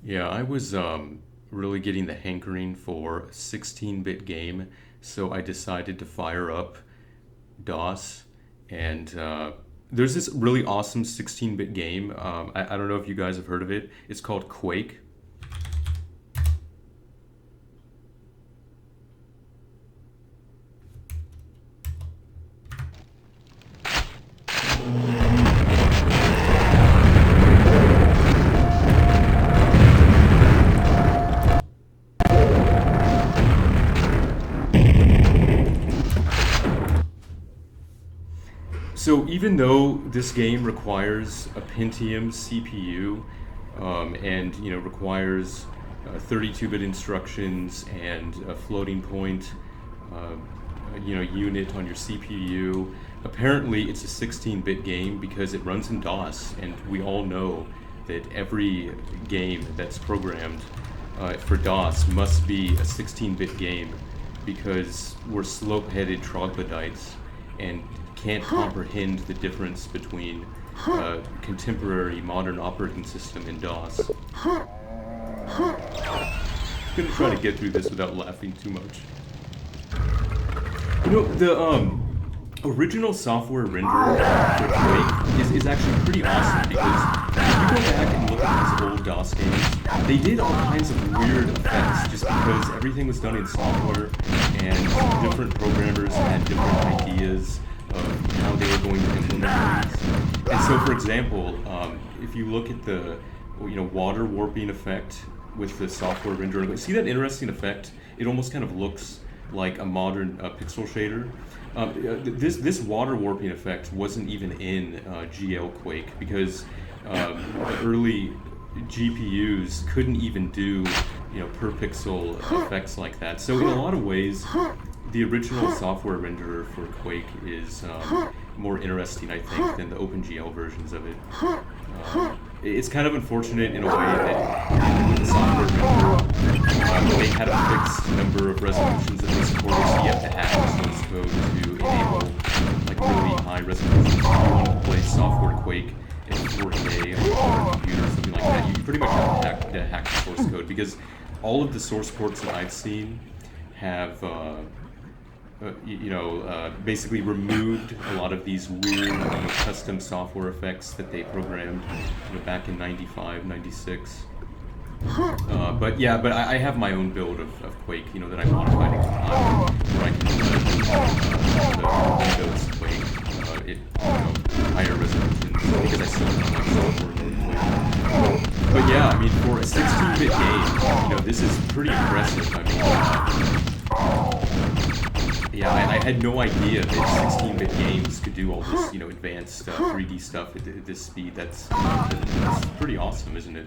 Yeah, I was really getting the hankering for a 16-bit game, so I decided to fire up DOS. And there's this really awesome 16-bit game. I don't know if you guys have heard of it. It's called Quake. So even though this game requires a Pentium CPU, and requires 32-bit instructions and a floating point, uh, unit on your CPU, apparently it's a 16-bit game because it runs in DOS, and we all know that every game that's programmed for DOS must be a 16-bit game because we're slope-headed troglodytes and can't comprehend the difference between contemporary modern operating system and DOS. I'm gonna try to get through this without laughing too much. The original software renderer for Quake is actually pretty awesome because if you go back and look at these old DOS games, they did all kinds of weird effects just because everything was done in software and different programmers had different ideas of how they were going to implement things. And so, for example, if you look at the water warping effect with the software renderer, see that interesting effect? It almost kind of looks like a modern pixel shader. This water warping effect wasn't even in GL Quake because the early GPUs couldn't even do per pixel effects like that. So in a lot of ways, the original software renderer for Quake is more interesting, I think, than the OpenGL versions of it. It's kind of unfortunate in a way that with the software renderer, they had a fixed number of resolutions that they supported, so you have to hack the source code to enable like really high resolutions. If you want to play software Quake in 4K on a computer or something like that, you pretty much have to hack the source code because all of the source ports that I've seen have basically removed a lot of these weird custom software effects that they programmed back in 95, 96. But I have my own build of Quake, that I modified in time, where I can run the Windows Quake higher resolutions because I still have my software Quake. But yeah, I mean, for a 16-bit game, this is pretty impressive. I mean, yeah, I had no idea that 16-bit games could do all this, advanced 3D stuff at this speed. That's pretty awesome, isn't it?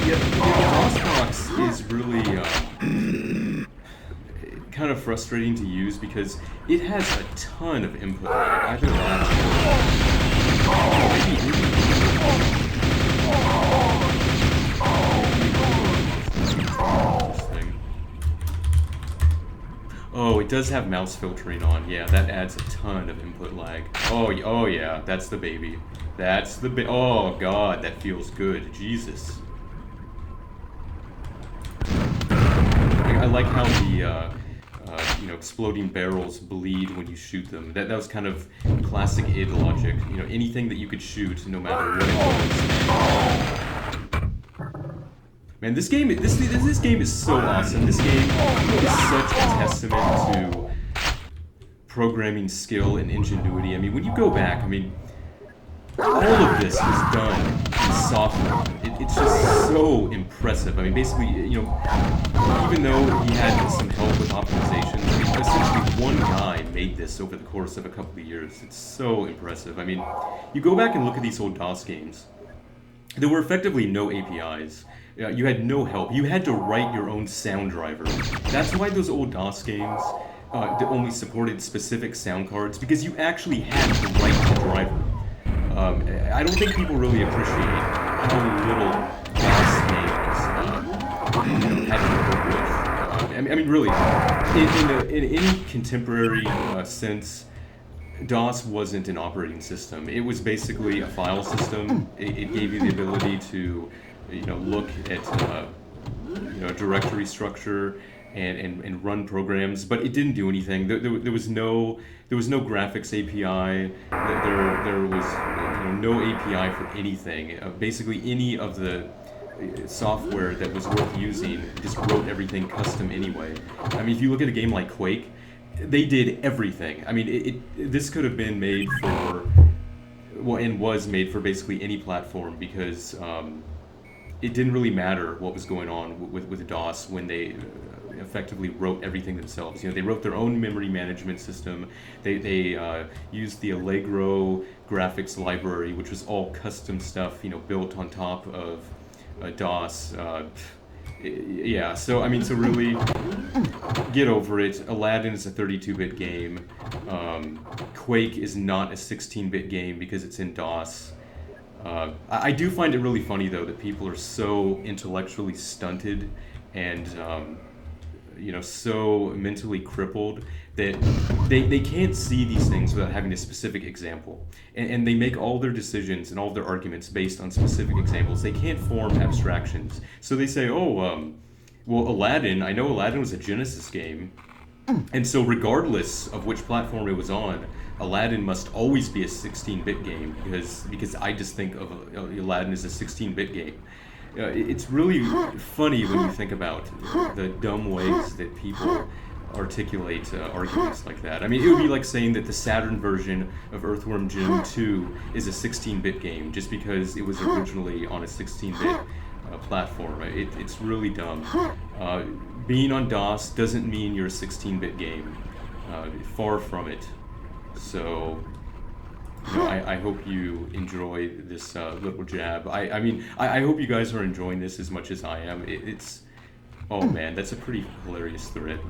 Yeah, DOSBox is really kind of frustrating to use because it has a ton of input. Either that Oh, it does have mouse filtering on. Yeah, that adds a ton of input lag. Oh yeah, that's the baby. That's the oh god, that feels good. Jesus. I like how the exploding barrels bleed when you shoot them. That was kind of classic id logic. Anything that you could shoot, no matter what it was. Man, this game is so awesome. This game is such a testament to programming skill and ingenuity. I mean, when you go back, I mean, all of this was done in software. It's just so impressive. I mean, basically, even though he had some help with optimizations, I mean, essentially one guy made this over the course of a couple of years. It's so impressive. I mean, you go back and look at these old DOS games. There were effectively no APIs. You had no help. You had to write your own sound driver. That's why those old DOS games only supported specific sound cards, because you actually had to write the driver. I don't think people really appreciate how little DOS games had to work with. I mean, really, in any contemporary sense, DOS wasn't an operating system. It was basically a file system. It gave you the ability to, look at, directory structure and run programs, but it didn't do anything. There was no graphics API. There was no API for anything. Basically, any of the software that was worth using just wrote everything custom anyway. I mean, if you look at a game like Quake, they did everything. I mean, this could have been made for, well, and was made for basically any platform because it didn't really matter what was going on with DOS when they effectively wrote everything themselves. They wrote their own memory management system. They used the Allegro graphics library, which was all custom stuff, built on top of DOS. Yeah, so I mean, so really, get over it. Aladdin is a 32-bit game. Quake is not a 16-bit game because it's in DOS. I do find it really funny though that people are so intellectually stunted and so mentally crippled that they can't see these things without having a specific example. And they make all their decisions and all their arguments based on specific examples. They can't form abstractions. So they say, well, Aladdin, I know Aladdin was a Genesis game, and so regardless of which platform it was on, Aladdin must always be a 16-bit game because I just think of Aladdin as a 16-bit game. It's really funny when you think about the dumb ways that people articulate arguments like that. I mean, it would be like saying that the Saturn version of Earthworm Jim 2 is a 16-bit game just because it was originally on a 16-bit platform. It's really dumb. Being on DOS doesn't mean you're a 16-bit game. Far from it. So, I hope you enjoy this little jab. I mean, I hope you guys are enjoying this as much as I am. Oh man, that's a pretty hilarious thread.